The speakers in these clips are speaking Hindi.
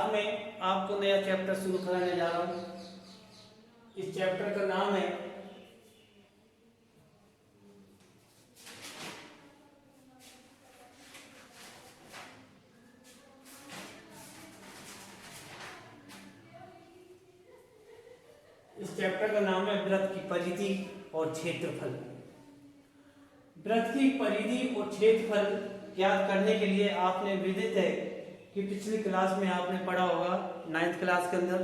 आज मैं आपको नया चैप्टर शुरू कराने जा रहा हूं। इस चैप्टर का नाम है वृत्त की परिधि और क्षेत्रफल। वृत्त की परिधि और क्षेत्रफल ज्ञात करने के लिए आपने विदित है कि पिछली क्लास में आपने पढ़ा होगा 9th क्लास के अंदर।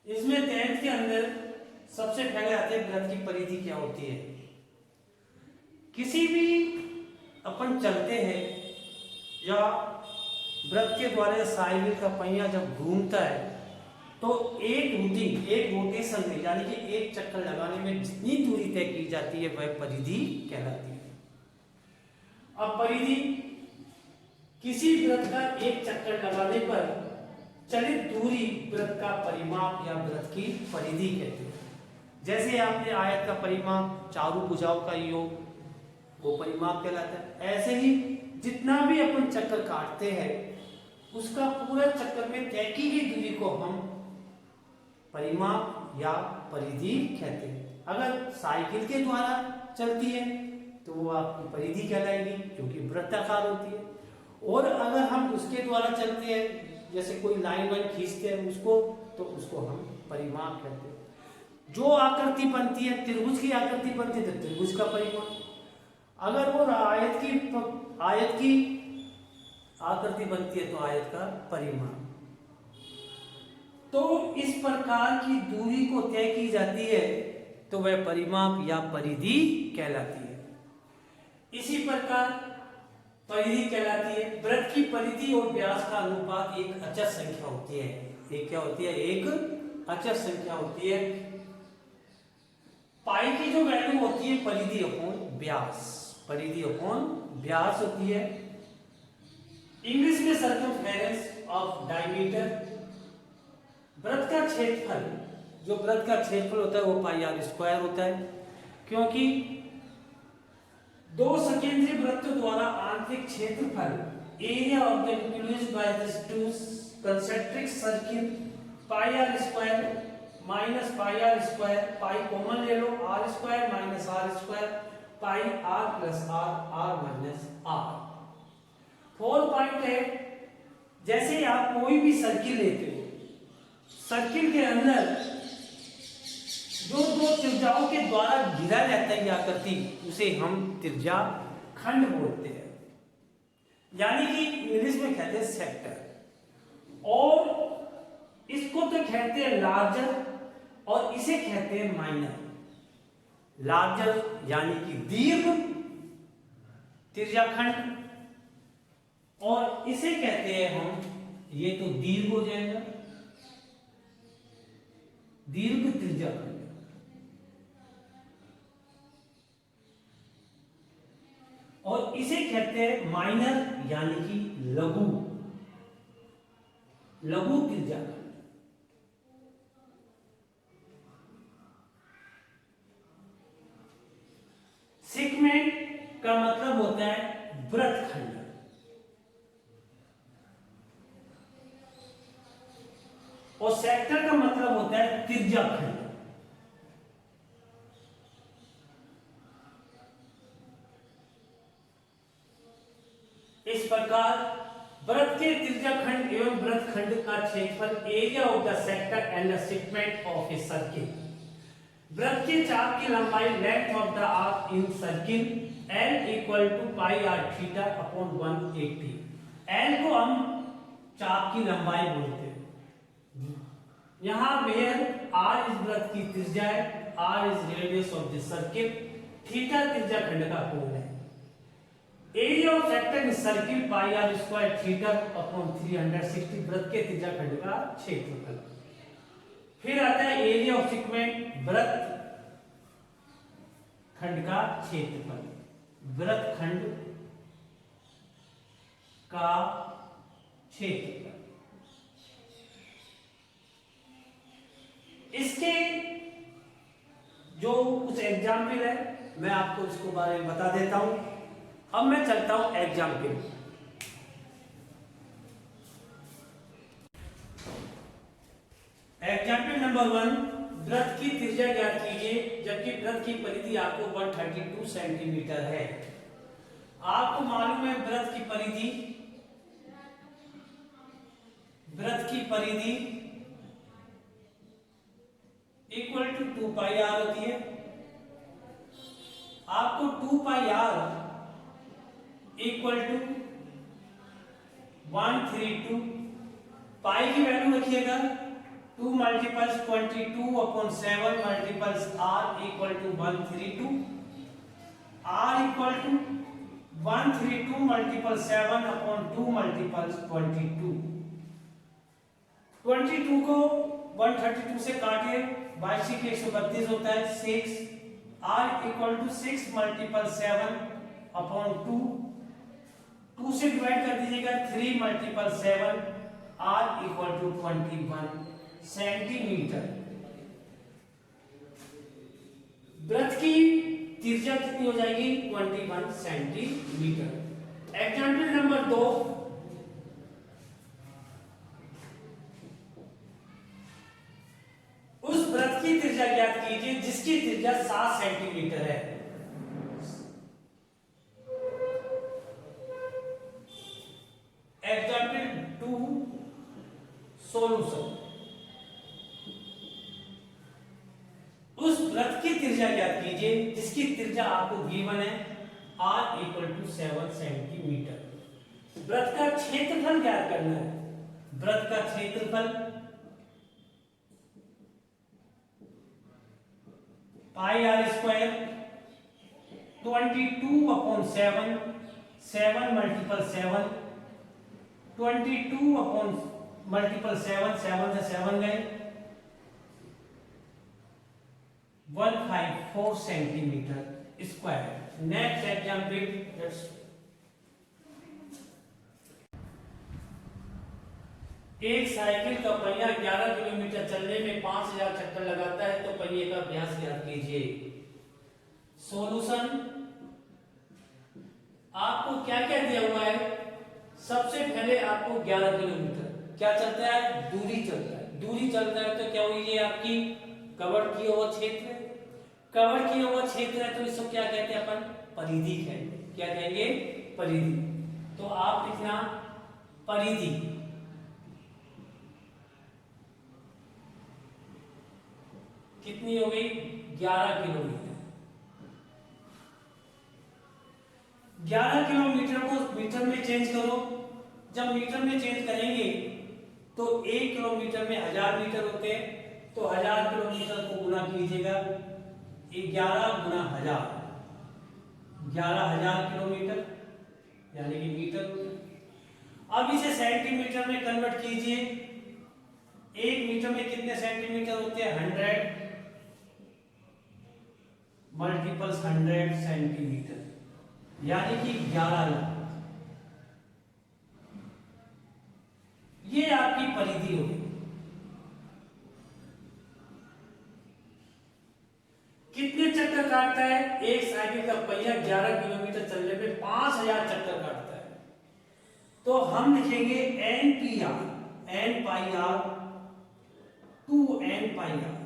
इसमें 10th के अंदर सबसे पहले आते हैं वृत्त की परिधि क्या होती है। किसी भी अपन चलते हैं या वृत्त के द्वारा साइकिल का पहिया जब घूमता है तो एक रोटेशन में यानी कि एक चक्कर लगाने में जितनी दूरी तय की जाती है वह परिधि कहलाती है। अब परिधि किसी वृत्त का एक चक्कर लगाने पर चलित दूरी वृत्त का परिमाप या वृत्त की परिधि कहते हैं। जैसे आपने आयत का परिमाप चारों भुजाओं का योग वो परिमाप कहलाता है। ऐसे ही जितना भी अपन चक्कर काटते हैं उसका पूरा चक्कर में तय की गई दूरी को हम परिमाप या परिधि कहते हैं। अगर साइकिल के द्वारा चलती है तो वो आपकी परिधि कहलाएगी क्योंकि वृत्ताकार होती है। और अगर हम उसके द्वारा चलते हैं जैसे कोई लाइन वाइन खींचते हैं उसको तो उसको हम परिमाप कहते हैं। जो आकृति बनती है त्रिभुज की आकृति बनती है तो त्रिभुज का परिमाप। अगर वो आयत की आकृति बनती है तो आयत का परिमाप। तो इस प्रकार की दूरी को तय की जाती है तो वह परिमाप या परिधि कहलाती है। इसी प्रकार परिधि कहलाती है। वृत्त की परिधि और व्यास का अनुपात एक अचर संख्या होती है। एक क्या होती है? एक अचर संख्या होती है। पाई की जो वैल्यू होती है परिधि अपॉन व्यास, परिधि अपॉन व्यास होती है। इंग्लिश में सर्कमफेरेंस ऑफ डायमीटर। वृत्त का क्षेत्रफल, जो वृत्त का क्षेत्रफल होता है वो पाई आर स्क्वायर होता है क्योंकि दो सकेंद्रीय वृत्त द्वारा आंतरिक क्षेत्रफल area of the enclosed by this two concentric circle pi R square minus pi R square, pi common ले लो, R square minus R square, pi are plus R, R minus R. 4 point है। जैसे आप कोई भी सर्किल लेते हो, सर्किल के अंदर जो दो त्रिज्याओं के द्वारा घिरा जाता है आकृति उसे हम त्रिज्या खंड बोलते हैं, यानी कि इंग्लिश में कहते हैं सेक्टर। और इसको तो कहते हैं लार्जर और इसे कहते हैं माइनर। लार्जर यानी कि दीर्घ त्रिज्याखंड और इसे कहते हैं हम, ये तो दीर्घ हो जाएगा, दीर्घ त्रिज्याखंड। और इसे कहते हैं माइनर यानी कि लघु, लघु त्रिज्याखंड। सेगमेंट का मतलब होता है वृत्तखंड और सेक्टर का मतलब होता है त्रिज्याखंड। इस प्रकार वृत्त के त्रिज्याखंड एवं वृत्तखंड का क्षेत्रफल area of the sector and the segment of a circle. वृत्त के चाप की लंबाई length of the arc in circle L equal to pi r theta upon 180। L को हम चाप की लंबाई बोलते हैं। यहां वेयर R इस वृत्त की त्रिज्या है, R is radius of the circle, theta त्रिज्याखंड का कोण है। Area of sector in circle pi R square theta upon 360 वृत्त के त्रिज्याखंड का क्षेत्रफल। फिर आता है एरिया ऑफ सेगमेंट वृत्त खंड का क्षेत्रफल, वृत्त खंड का क्षेत्रफल। इसके जो कुछ एग्जाम्पल है मैं आपको इसको बारे में बता देता हूं। अब मैं चलता हूं एग्जाम्पल। एग्जाम्पल नंबर 1, वृत्त की त्रिज्या ज्ञात कीजिए जबकि वृत्त की परिधि आपको 132 सेंटीमीटर है। आपको मालूम है वृत्त की परिधि इक्वल टू 2 पाई आर होती है। आपको 2 pi r equal to 132, pi की वैल्यू रखिएगा 2 multiples 22/7 multiples r equal to 132, r equal to 132 multiple 7/2 multiples 22। 22 को 132 से काटिए, 22 के 132 होता है 6, r इक्वल टू 6 मल्टीपल 7/2, 2 से डिवाइड कर दीजिएगा 3 multiple 7, r equal to 21 centimetre. वृत्त की त्रिज्या कितनी हो जाएगी? 21 सेंटीमीटर। एग्जाम्पल नंबर 2, उस वृत्त की त्रिज्या ज्ञात कीजिए जिसकी त्रिज्या 7 सेंटीमीटर है। Example 2, solution. उस वृत्त की त्रिज्या ज्ञात कीजिए जिसकी त्रिज्या आपको गिवन है r इक्वल टू 7 सेंटीमीटर। वृत्त का क्षेत्रफल ज्ञात करना है। वृत्त का क्षेत्रफल pi R square 22/7, 7 multiple 7, 22 multiple 7, 7 से 7 गए, 154 सेंटीमीटर स्क्वायर। नेक्स्ट एग्जाम्पल, एक साइकिल का पहिया 11 किलोमीटर चलने में 5000 चक्कर लगाता है तो पहिए का व्यास ज्ञात कीजिए। सॉल्यूशन, आपको क्या क्या दिया हुआ है? सबसे पहले आपको 11 किलोमीटर क्या चलता है? दूरी चलता है। दूरी चलता है तो क्या हुई? ये आपकी कवर किया हुआ क्षेत्र है। कवर किया हुआ क्षेत्र है तो इसको क्या कहते हैं? अपन परिधि कहते हैं। क्या कहेंगे? परिधि। तो आप लिखना परिधि कितनी हो गई? 11 किलोमीटर। 11 किलोमीटर को मीटर में चेंज करो। जब मीटर में चेंज करेंगे तो 1 किलोमीटर में 1000 मीटर होते हैं, तो 1000 किलोमीटर को गुना कीजिएगा 11 गुना 1000, 11,000 किलोमीटर यानी कि मीटर। अब इसे सेंटीमीटर में कन्वर्ट कीजिए। 1 मीटर में कितने सेंटीमीटर होते हैं? 100 मल्टीपल्स 100 सेंटीमीटर यानी कि 11 लाख। ये आपकी परिधि होगी। कितने चक्कर काटता है? एक साइकिल का पहिया 11 किलोमीटर चलने पे 5000 चक्कर काटता है। तो हम लिखेंगे n pi r, n pi r two n pi r.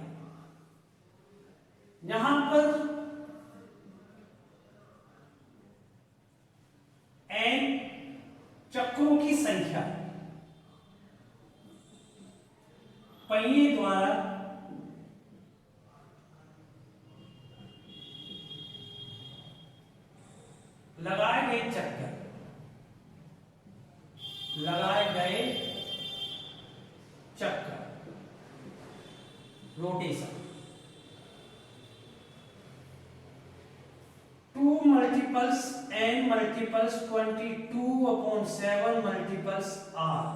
यहां पर एन चक्रों की संख्या, पहिए द्वारा लगाए गए चक्कर, rotation. 2 multiples n multiples 22/7 multiples r।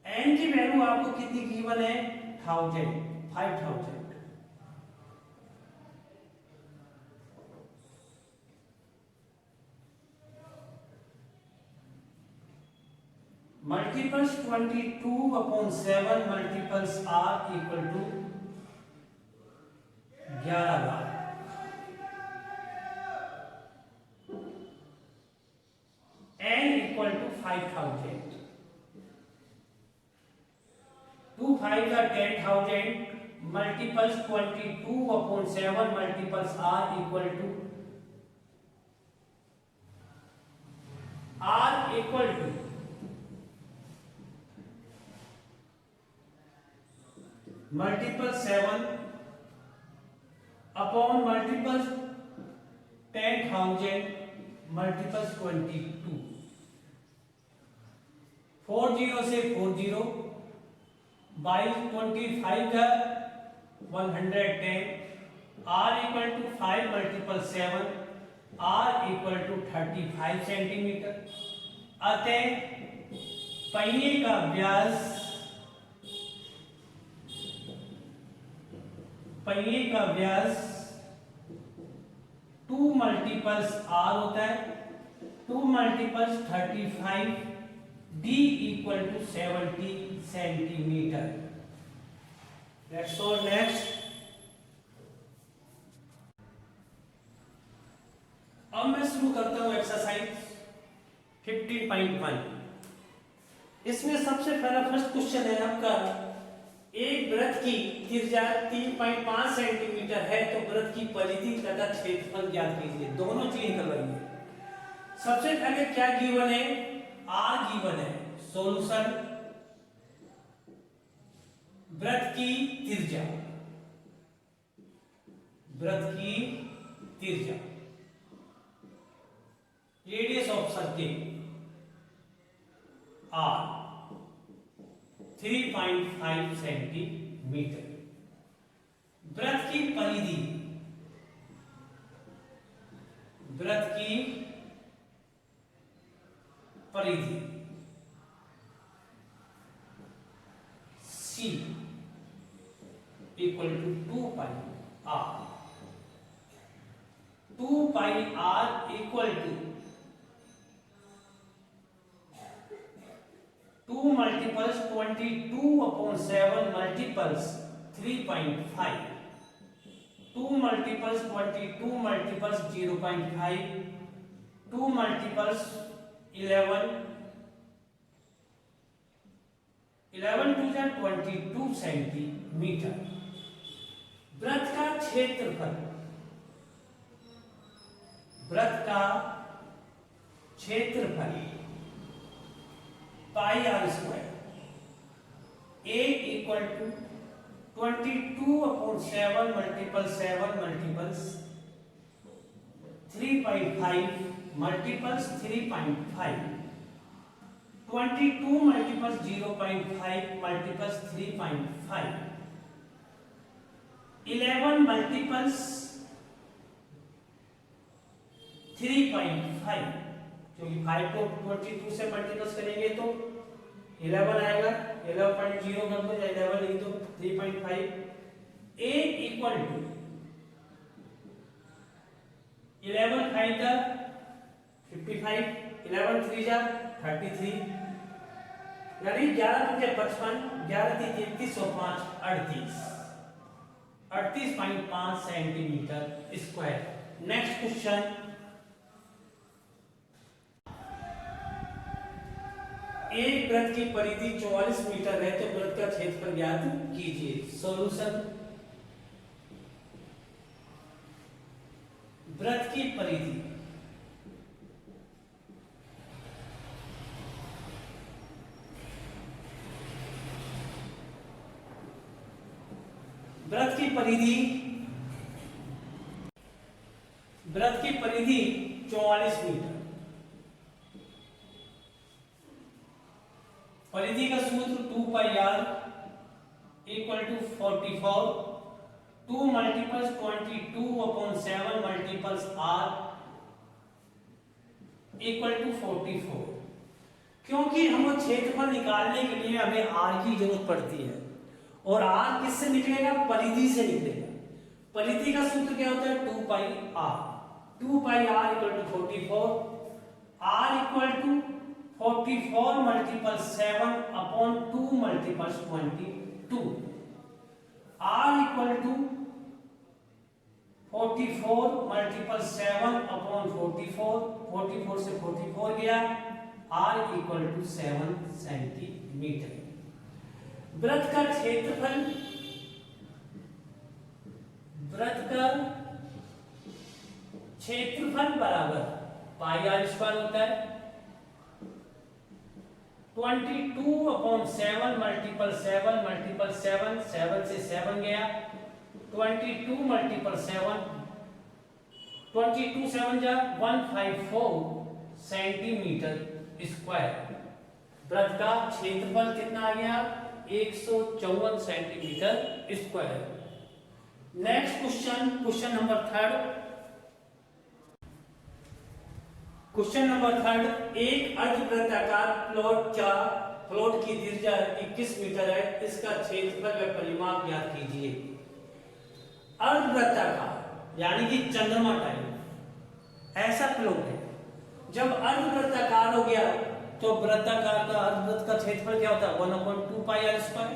n की वैल्यू आपको कितनी गिवन है? 5000। Multiples 22/7 multiples r equal to 11 lakh. n equal to 5000। 10,000 multiples 22/7 multiples R equal to multiple 7 upon multiple 10,000 multiples 22। 40 से 40 बाई 25 का 110 R equal to 5 multiple 7 R equal to 35 centimetre. अतः पहिए का व्यास पहिए का व्यास 2 मल्टीपल्स R होता है, 2 multiples 35 D equal to 70 centimetre. Let's solve next. अब मैं शुरू करता हूं एक्सरसाइज 15.1। इसमें सबसे पहला फर्स्ट क्वेश्चन है आपका, एक वृत्त की त्रिज्या 3.5 सेंटीमीटर है तो वृत्त की परिधि तथा क्षेत्रफल ज्ञात कीजिए। दोनों चीज करवाइए। सबसे पहले क्या गिवन है, R गिवन है। सॉल्यूशन, वृत्त की त्रिज्या, वृत्त की त्रिज्या, radius of circle R 3.5 centimetre. वृत्त की परिधि, वृत्त की परिधि C equal to 2 pi R। 2 pi R equal to 2 multiples 22/7 multiples 3.5, 2 multiples 22 multiples 0.5, 2 multiples 11 to 22 centimetre. वृत्त का क्षेत्रफल, वृत्त का क्षेत्रफल pi R square A equal to 22/7 multiple 7 multiples 3.5 multiples 3.5, 22 multiples 0.5 multiples 3.5, 11 multiples 3.5, क्योंकि 5 को 22 से मल्टीपल्स करेंगे तो 11 आएगा, 11.0 कर दो या 11 लिख दो, 3.5। A इक्वल टू 11 5 जा 55, 11 3 जा 33, यानी 11 3 55, 11 3 33 और 5 38.5 सेंटीमीटर स्क्वायर। नेक्स्ट क्वेश्चन, एक वृत्त की परिधि 44 मीटर है तो वृत्त का क्षेत्रफल ज्ञात कीजिए। सॉल्यूशन, वृत्त की परिधि, वृत्त की परिधि, वृत्त की परिधि 44 मीटर। परिधि का सूत्र 2 पाई R equal to 44, 2 multiples 22/7 multiples R equal to 44। क्योंकि हम क्षेत्रफल निकालने के लिए हमें R की जरूरत पड़ती है और R किससे निकलेगा, परिधि से निकलेगा। परिधि का सूत्र क्या होता है, 2 पाई R। 2 pi R equal to 44, R equal to 44 multiple 7 upon 2 multiple 22, R equal to 44 multiple 7 upon 44, 44 से 44 गया, R इक्वल टू 7 सेंटीमीटर। वृत्त का क्षेत्रफल वृत्त का क्षेत्रफल बराबर पाई आर स्क्वायर होता है 22/7 मल्टीपल 7 मल्टीपल 7 7 से 7 गया 22 मल्टीपल 7 22 7 जा 154 सेंटीमीटर स्क्वायर। वृत्त का क्षेत्रफल कितना आ गया 154 centimetre square. Next question number 3। Question number 3, एक अर्धवृत्ताकार प्लॉट की त्रिज्या 21 मीटर है, इसका क्षेत्रफल व परिमाप ज्ञात कीजिए। अर्धवृत्ताकार यानी कि चंद्रमा टाइप ऐसा प्लॉट है, जब अर्धवृत्ताकार हो गया तो वृत्ताकार का अर्धवृत्त का क्षेत्रफल क्या होता है 1/2 पाई आर स्क्वायर।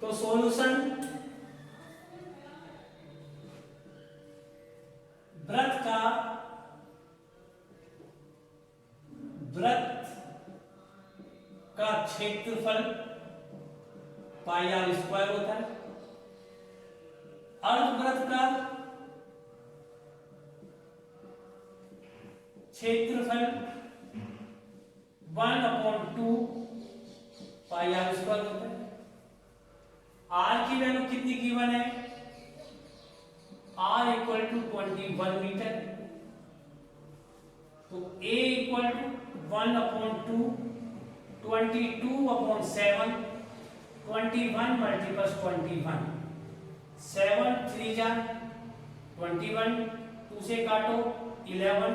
तो सॉल्यूशन, वृत्त का क्षेत्रफल पाई आर स्क्वायर होता है, अर्धवृत्त का क्षेत्रफल 1/2 पाई आर स्क्वायर होता है। आर की वैल्यू कितनी गिवन है, आर इक्वल टू 21 मीटर। तो ए इक्वल टू 1/2 22/7 21 मल्टीपल्स 21 7 3 जा 21 2 से काटो 11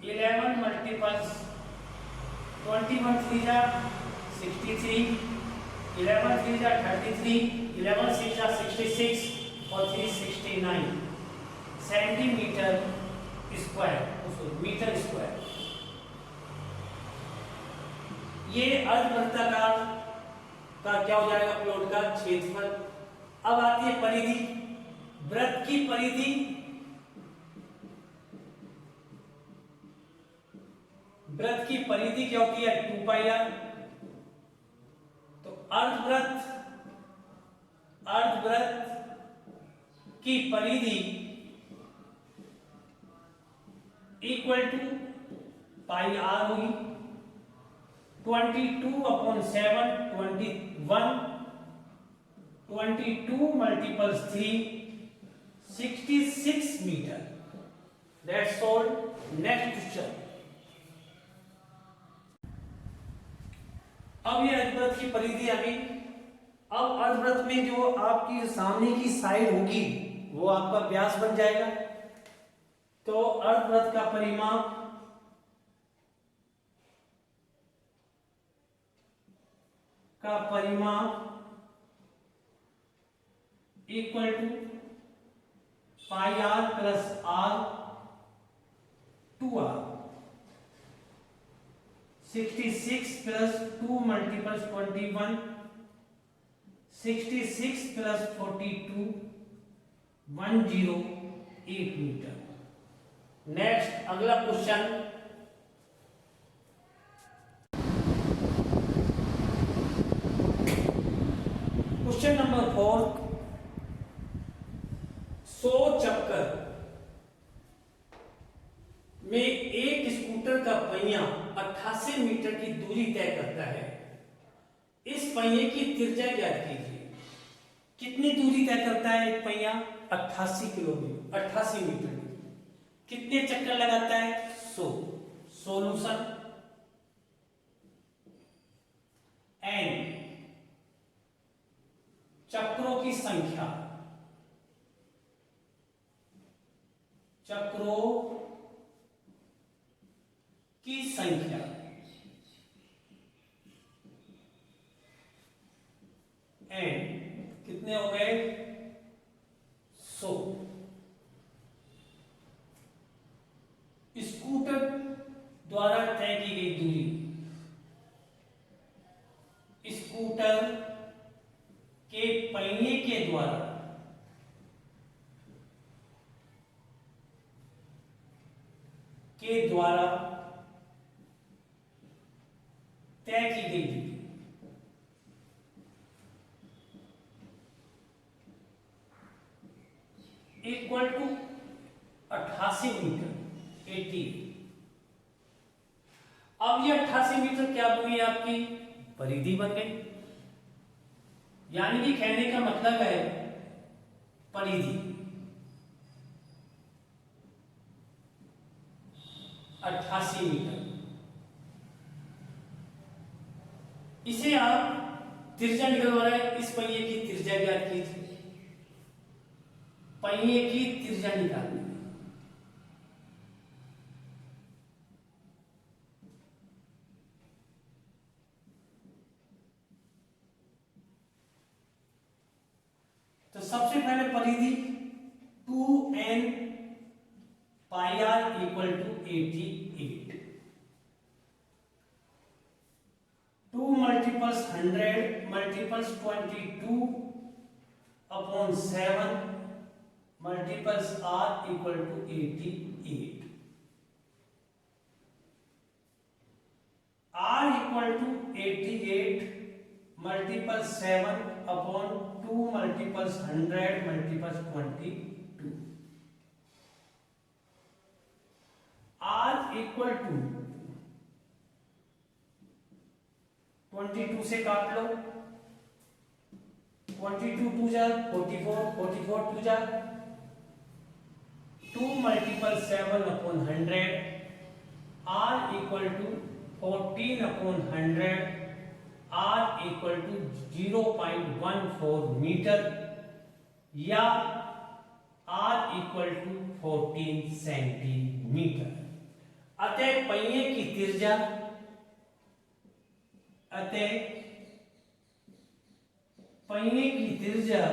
11 मल्टीपल्स 21 3 जा 63 11 3 जा 33 11 6 जा 66 और 369 सेंटीमीटर स्क्वायर मीटर स्क्वायर। ये अर्धवृत्ताकार का क्या हो जाएगा प्लॉट का क्षेत्रफल। अब आती है परिधि। वृत्त की परिधि क्या होती है 2 पाई आर। तो अर्धवृत्त की परिधि इक्वल टू पाई आर होगी 22/7 21 22 multiples 3 66 metre. That's all. Next question. अब ये अर्धवृत्त की परिधि आ गई। अब अर्धवृत्त में जो आपकी सामने की साइड होगी वो आपका व्यास बन जाएगा। तो अर्धवृत्त का परिमाप equal to pi are plus r 2r 66 plus 2 multiples 21 66 plus 42 108 metre. Next अगला क्वेश्चन। क्वेश्चन नंबर 4, 100 चक्कर में एक स्कूटर का पहिया 88 मीटर की दूरी तय करता है। इस पहिए की त्रिज्या ज्ञात कीजिए। कितनी दूरी तय करता है एक पहिया 88 मीटर। कितने चक्कर लगाता है 100। सॉल्यूशन, एन चक्रों की संख्या एन कितने हो गए 100। स्कूटर द्वारा तय की गई दूरी, स्कूटर के पहिए के द्वारा तय की गई दूरी इक्वल टू 88 मीटर 80। अब ये 88 मीटर क्या बनी आपकी परिधि बन गई, यानी कि कहने का मतलब है परिधि 88 मीटर। इसे आप त्रिज्या निकलवा रहे हैं, इस पहिए की त्रिज्या ज्ञात कीजिए, पहिए की त्रिज्या निकालनी। तो सबसे पहले परिधि 2n pi r equal to 88। 2 multiples 100 multiples 22 upon 7 multiples r equal to 88। R equal to 88 multiple 7 upon 2 multiples 100 multiples 22। Are equal to 22 से काट लो, 22 टू जा 44, 44 टू जा 2 multiple 7 upon 100। R equal to 14 upon 100। R equal to 0.14 metre या आर इक्वल टू 14 सेंटीमीटर। अतः पहिए की त्रिज्या, अतः पहिए की त्रिज्या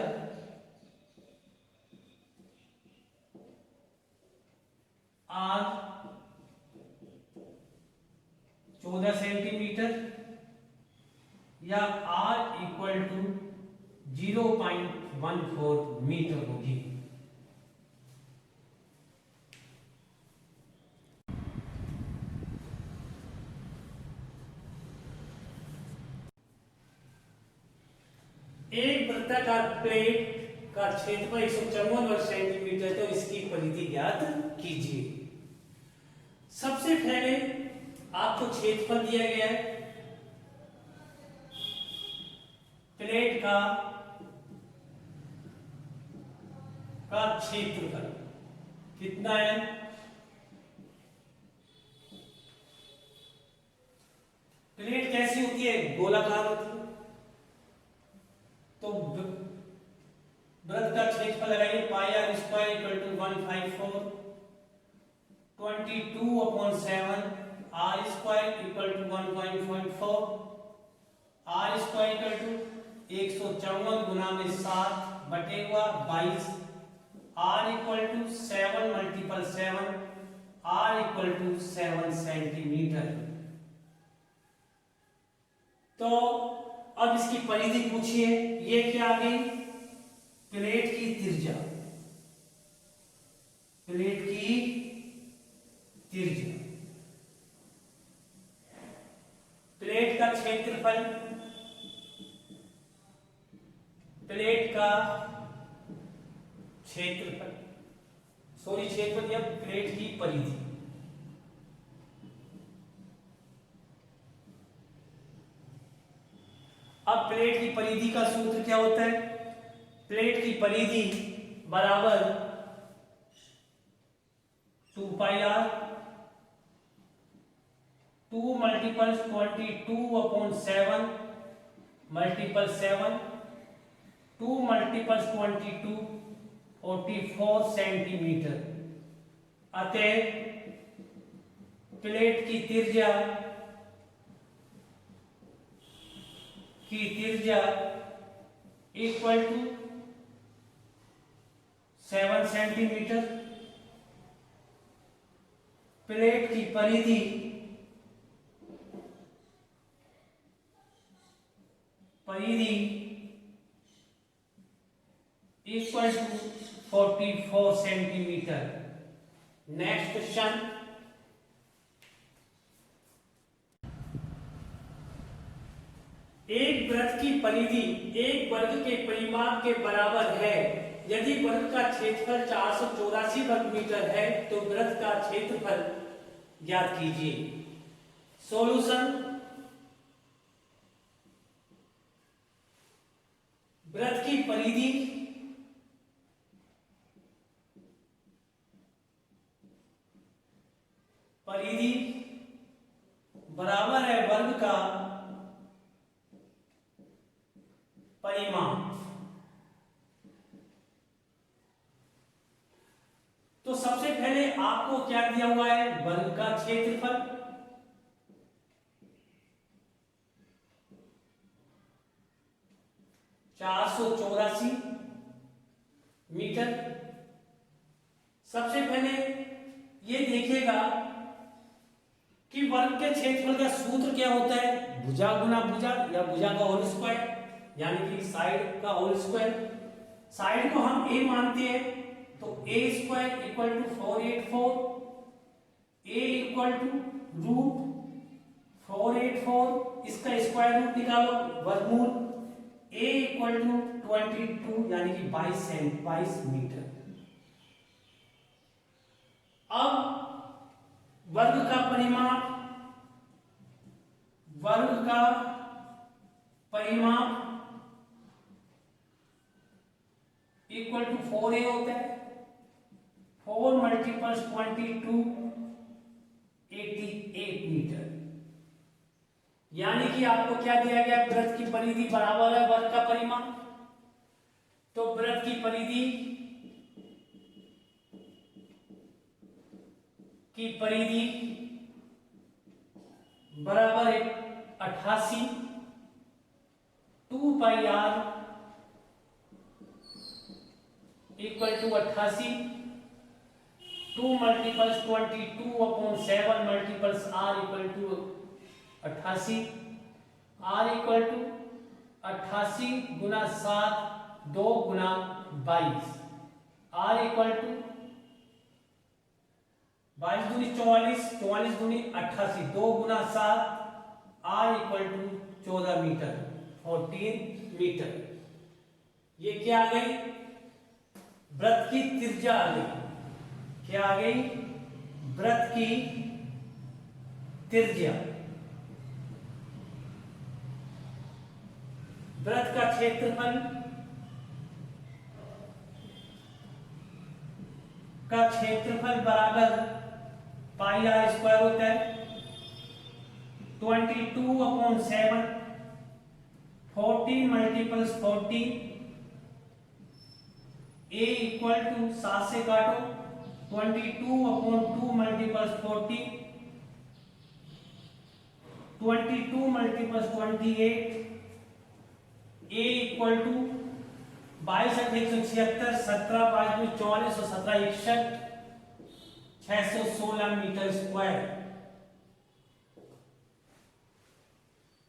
आर 14 सेंटीमीटर या आर इक्वल टू 0.14 मीटर होगी। एक वृत्ताकार प्लेट का क्षेत्रफल 154 वर्ग सेंटीमीटर, तो इसकी परिधि ज्ञात कीजिए। सबसे पहले आपको क्षेत्रफल दिया गया है प्लेट का क्षेत्रफल कितना है, प्लेट कैसी होती है, गोलाकार होती है, तो वृत्त का क्षेत्रफल लगाइए pi R square equal to 154 22 upon 7 R square equal to 1.14 R square equal to 154 गुना में 7 बटे हुआ 22। Are equal to 7 multiple 7 R equal to 7 centimetre. तो अब इसकी परिधि पूछिए, ये क्या आ गई, प्लेट की त्रिज्या, प्लेट की त्रिज्या, प्लेट का क्षेत्रफल, प्लेट का क्षेत्रफल, सॉरी क्षेत्रफल या प्लेट की परिधि। अब प्लेट की परिधि का सूत्र क्या होता है, प्लेट की परिधि बराबर 2 pi R 2 multiple 22 upon 7 multiple 7 2 multiple 22 44 centimetre. अतः प्लेट की त्रिज्या इक्वल टू 7 सेंटीमीटर। प्लेट की परिधि equal to 44 centimetre. Next question, एक वृत्त की परिधि एक वर्ग के परिमाप के बराबर है यदि वृत्त का क्षेत्रफल 484 वर्ग मीटर है तो वृत्त का क्षेत्रफल ज्ञात कीजिए। सॉल्यूशन, वृत्त की परिधि बराबर है वर्ग का परिमाप। तो सबसे पहले आपको क्या दिया हुआ है, वर्ग का क्षेत्रफल, ₹484 मीटर। सबसे पहले ये देखिएगा कि वर्ग के क्षेत्रफल का सूत्र क्या होता है, भुजा गुना भुजा या भुजा का होल स्क्वायर, यानी कि साइड का होल स्क्वायर। साइड को हम a मानते हैं तो a square equal to 484, a equal to root 484, इसका स्क्वायर रूट निकालो वर्गमूल, a इक्वल टू 22 यानी कि 22 मीटर। अब वर्ग का परिमाप इक्वल टू 4a होता है, 4 मल्टीपल्स 22 88 मीटर। यानी कि आपको क्या दिया गया, वृत्त की परिधि बराबर है वर्ग का परिमाप। तो वृत्त की परिधि बराबर है 88, 2 पाई r equal to 88, 2 multiples 22 upon 7 multiples r equal to 88, r equal to 88 गुना 7 2 गुना 22, r इक्वल टू 22 दूनी 44, 44 दूनी 88, 2 गुना 7, r equal to 14 metre, 14 metre. ये क्या आ गई, वृत्त की त्रिज्या आ गई। क्या आ गई, वृत्त की त्रिज्या। वृत्त का क्षेत्रफल बराबर पाई आर स्क्वायर होता है 22 upon 7, 14 multiples 14, a equal to 7 से काटो 22 upon 2 multiples 40, 22 multiples 28, a equal to 22 176, 17 5 44 और 17 61, 616 मीटर स्क्वायर।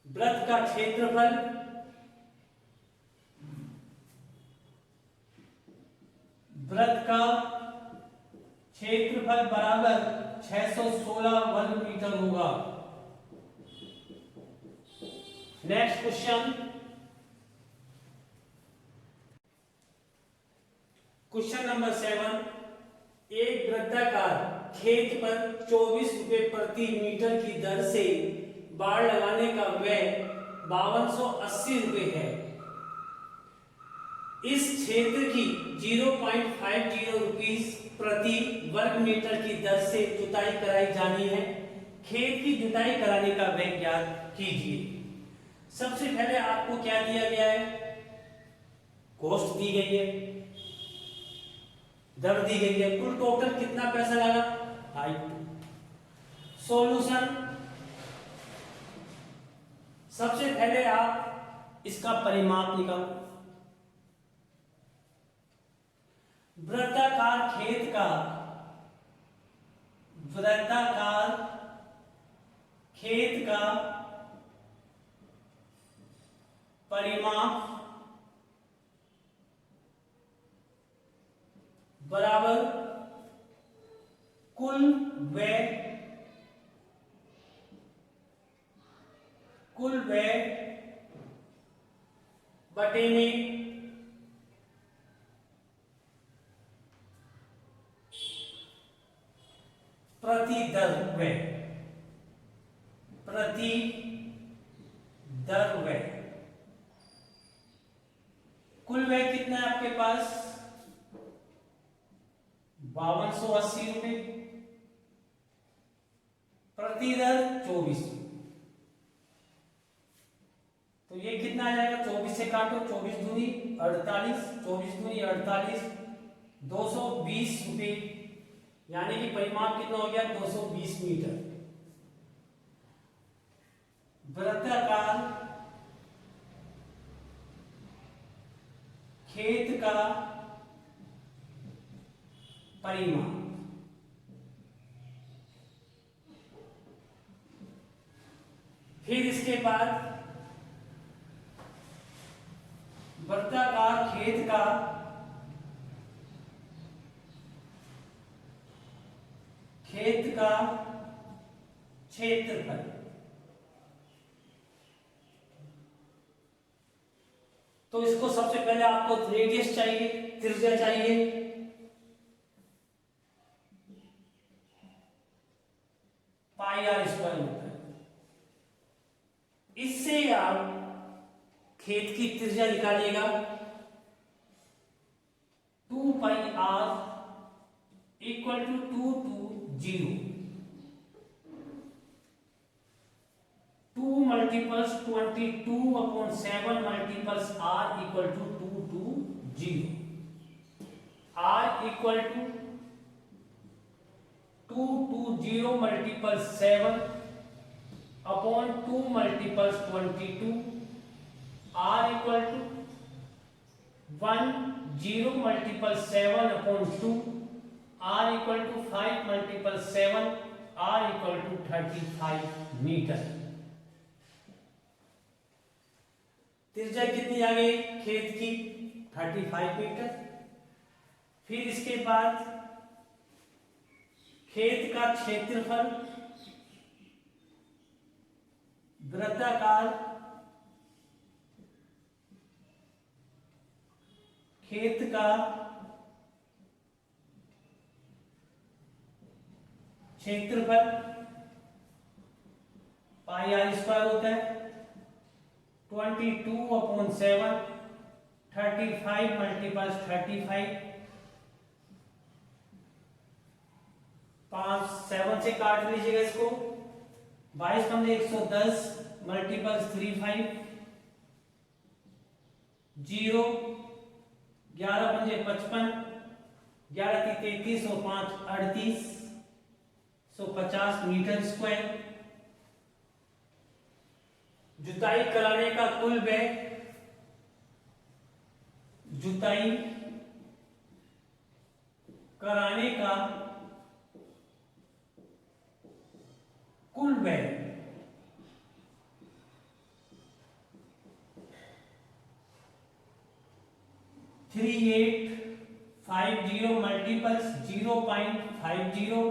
वृत्त का क्षेत्रफल बराबर 616 वर्ग मीटर होगा। नेक्स्ट क्वेश्चन नंबर 7, एक वृत्ताकार खेत पर 24 रुपए प्रति मीटर की दर से बाड़ लगाने का व्यय 5280 रुपए है। इस क्षेत्र की 0.50 रुपीस प्रति वर्ग मीटर की दर से जुताई कराई जानी है। खेत की जुताई कराने का व्यय ज्ञात कीजिए। सबसे पहले आपको क्या दिया गया है, कॉस्ट दी गई है, दर दी गई है, कुल टोटल कितना पैसा लगा, 5। सॉल्यूशन, सबसे पहले आप इसका परिमाप निकालो। वृत्ताकार खेत का परिमाप बराबर कुल व्यय बटे में प्रति दर व्यय। कुल व्यय कितना है आपके पास? 5280 रुपए। प्रति दर 24। तो ये कितना आ जाएगा? 24 से काटो, 24 दूनी 48, 24 दूनी 48, 220 रुपए, यानी कि परिमाप कितना हो गया? 220 मीटर। वृत्ताकार खेत का परिमाप। फिर इसके बाद वृत्ताकार खेत का क्षेत्रफल। तो इसको सबसे पहले आपको रेडियस चाहिए, त्रिज्या चाहिए। पाई आर स्क्वायर होता है। इससे आप खेत की त्रिज्या निकालिएगा। 2 pi r equal to 2 to 0। 2 multiples 22/7 multiples r equal to 2 to 0। r equal to 2 to 0 multiples 7 upon 2 multiples 22। r equal to 1 0 multiples 7 upon 2। r equal to 5 multiples 7। r equal to 35 metre. त्रिज्या कितनी आ गई खेत की? 35 मीटर। फिर इसके बाद खेत का क्षेत्रफल, वृत्ताकार खेत का क्षेत्रफल पाई आर स्क्वायर होता है। 22/7 35 multiples 35। 5 7 से काट लीजिएगा इसको। 22 पंजे 110 multiples 35। 0 11 पंजे 55, 11 × 33 और 5 38, 150 मीटर स्क्वायर। जुताई कराने का कुल व्यय, जुताई कराने का कुल व्यय 3850 मल्टीपल्स 0.50।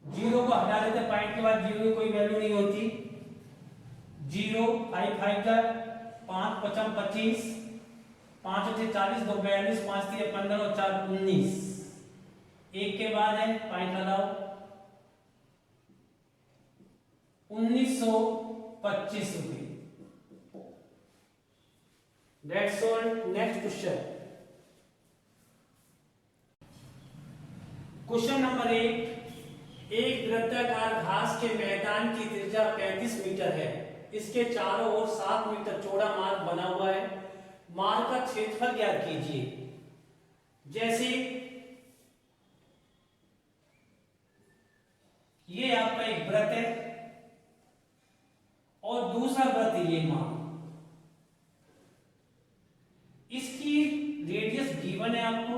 0 को हटा देते, पॉइंट के बाद 0 की कोई वैल्यू नहीं होती। 0 5 5 5 5 25, 5 × 40 2 42, 5 × 15 और 4 19। एक के बाद है पॉइंट लगाओ। 1925 रुपये। That's all. Next question, question number 1। एक वृत्ताकार घास के मैदान की त्रिज्या 35 मीटर है। इसके चारों ओर 7 मीटर चौड़ा मार्ग बना हुआ है। मार्ग का क्षेत्रफल ज्ञात कीजिए। जैसे ये आपका एक वृत्त है और दूसरा वृत्त ये मार्ग। इसकी रेडियस गिवन है आपको।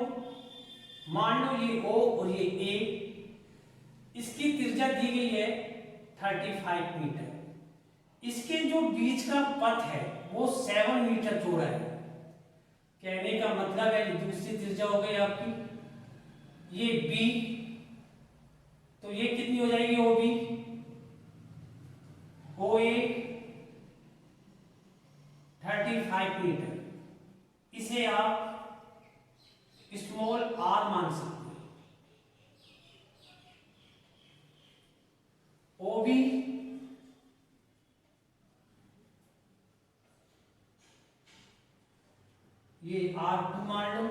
मान लो ये O और ये A। इसकी त्रिज्या दी गई है 35 मीटर। इसके जो बीच का पथ है वो 7 मीटर चौड़ा है। कहने का मतलब है दूसरी त्रिज्या हो गई आपकी ये B। तो ये कितनी हो जाएगी OB? OA 35 metre. इसे आप स्मॉल r मान सकते हैं। बी ये R2 मान लो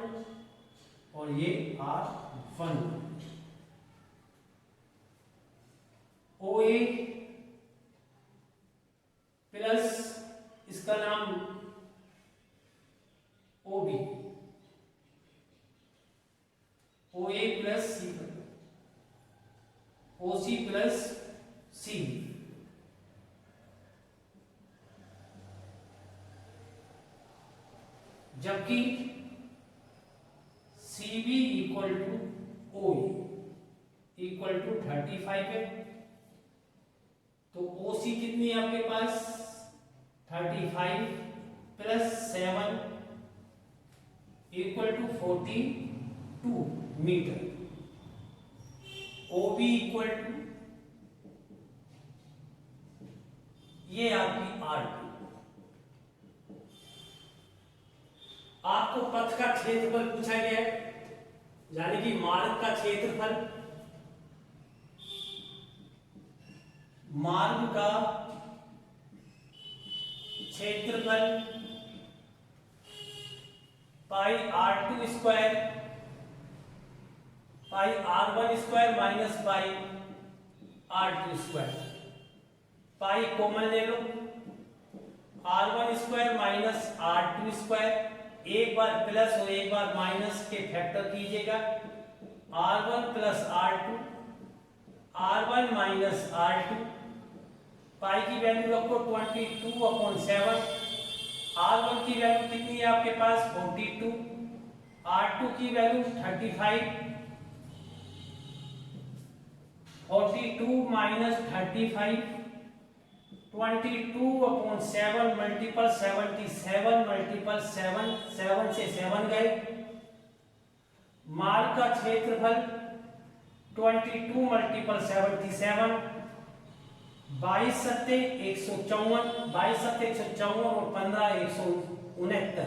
और ये R1। OA प्लस इसका नाम OB, OA plus C, OC plus C, जबकि CB equal to OE equal to 35 है। तो OC कितनी है आपके पास 35 plus 7 equal to 42 metre. OB equal to ये आपकी R2। आपको पथ का क्षेत्रफल पूछा गया है, यानी कि मार्ग का क्षेत्रफल। मार्ग का क्षेत्रफल पाई R2 square pi R1 square minus पाई R2 स्क्वायर। पाई कॉमन ले लो, R1 square minus R2 square, एक बार प्लस और एक बार माइनस के फैक्टर कीजिएगा। R1 plus R2, R1 minus R2, पाई की वैल्यू रखो 22/7। R1 की वैल्यू कितनी है आपके पास 42, R2 की वैल्यू 35, 42 माइनस 35 22/7 मल्टीपल 77 मल्टीपल 7, 7 से 7 गए। मार्ग का क्षेत्रफल 22 मल्टीपल 77, 22 सत्ते 154, 22 सत्ते 154 और 15 169।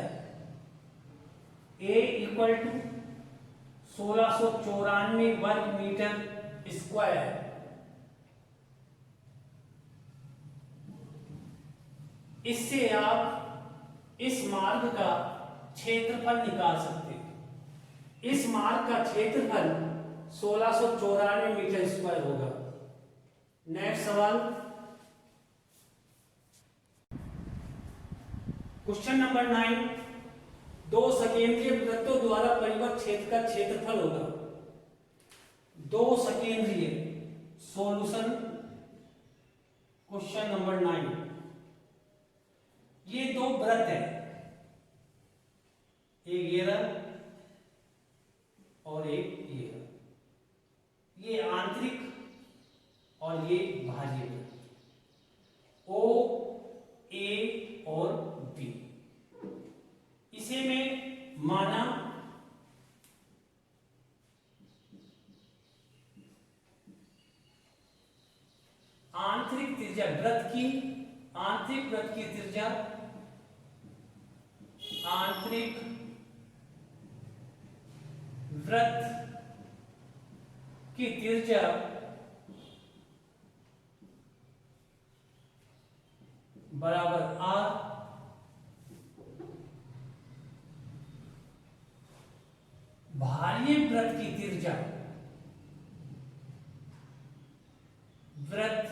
ए इक्वल टू 1694 वर्ग मीटर स्क्वायर। इससे आप इस मार्ग का क्षेत्रफल निकाल सकते हैं। इस मार्ग का क्षेत्रफल 1694 मीटर स्क्वायर होगा। नेक्स्ट सवाल, क्वेश्चन नंबर 9, दो सकेंद्रीय वृत्तों द्वारा परिबद्ध क्षेत्र का क्षेत्रफल होगा। दो सकेंद्रीय, सॉल्यूशन क्वेश्चन नंबर 9। ये दो वृत्त है, एक ये रहा और एक ये रहा। ये आंतरिक और ये बाह्य वृत्त, O, A और B। इसे में माना आंतरिक त्रिज्या वृत्त की, आंतरिक वृत्त की त्रिज्या, आंतरिक वृत्त की त्रिज्या बराबर R, बाह्य वृत्त की त्रिज्या, वृत्त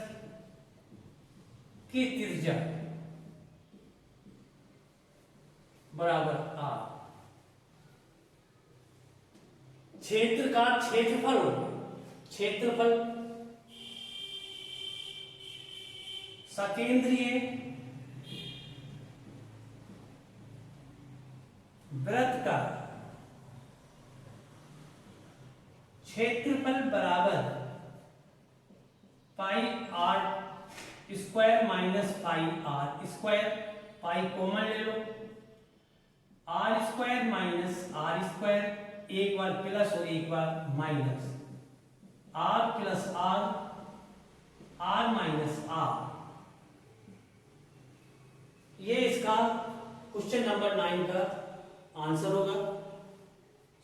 की त्रिज्या बराबर R। क्षेत्र का क्षेत्रफल होगा, क्षेत्रफल सकेंद्रीय वृत्त का क्षेत्रफल बराबर pi R square minus pi R square. Pi common ले लो, R square minus R square, एक बार प्लस और एक बार minus, R plus R, R minus R। ये इसका क्वेश्चन नंबर 9 का आंसर होगा।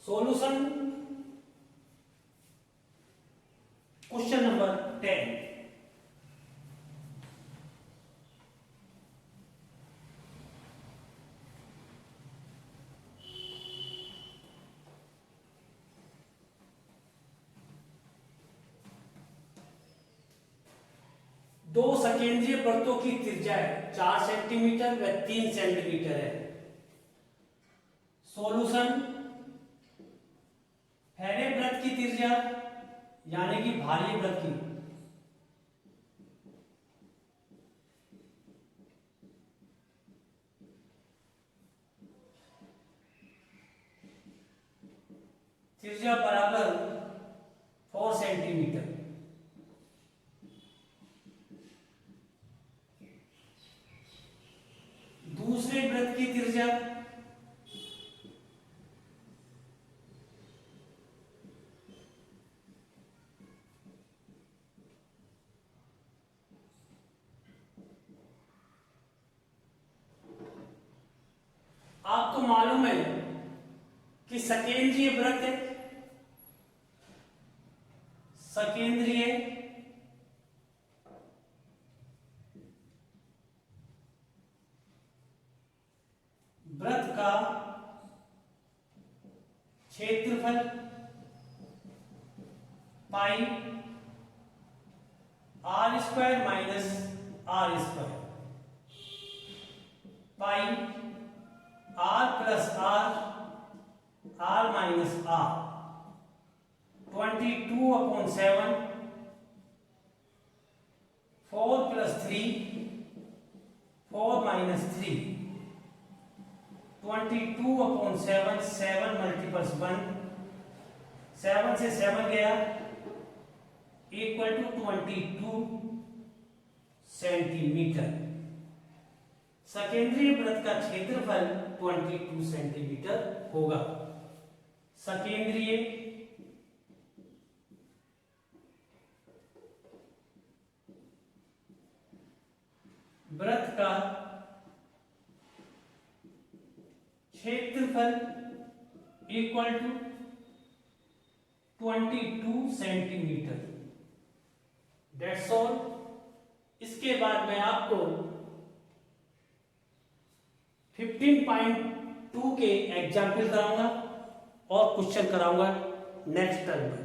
Solution question number 10। दो सकेंद्रीय वृत्तों की त्रिज्या 4 सेंटीमीटर व 3 सेंटीमीटर है। सॉल्यूशन, फैले वृत्त की त्रिज्या यानी कि बाह्य वृत्त की त्रिज्या बराबर 4 सेंटीमीटर। दूसरे वृत्त की त्रिज्या आपको मालूम है कि सकेंद्रीय वृत्त सकेंद्रीय वृत्त का क्षेत्रफल pi R square minus R square, pi are plus R minus R, 22/7, 4 + 3 4 - 3, 22/7, 7 × 1, 7 से 7 गया, = 22 सेंटीमीटर। सकेंद्रीय वृत्त का क्षेत्रफल 22 सेंटीमीटर होगा। सकेंद्रीय वृत्त का क्षेत्रफल = 22 सेंटीमीटर। That's all. इसके बाद मैं आपको 15.2 के एग्जाम्पल कराऊंगा और क्वेश्चन कराऊंगा नेक्स्ट टर्म में।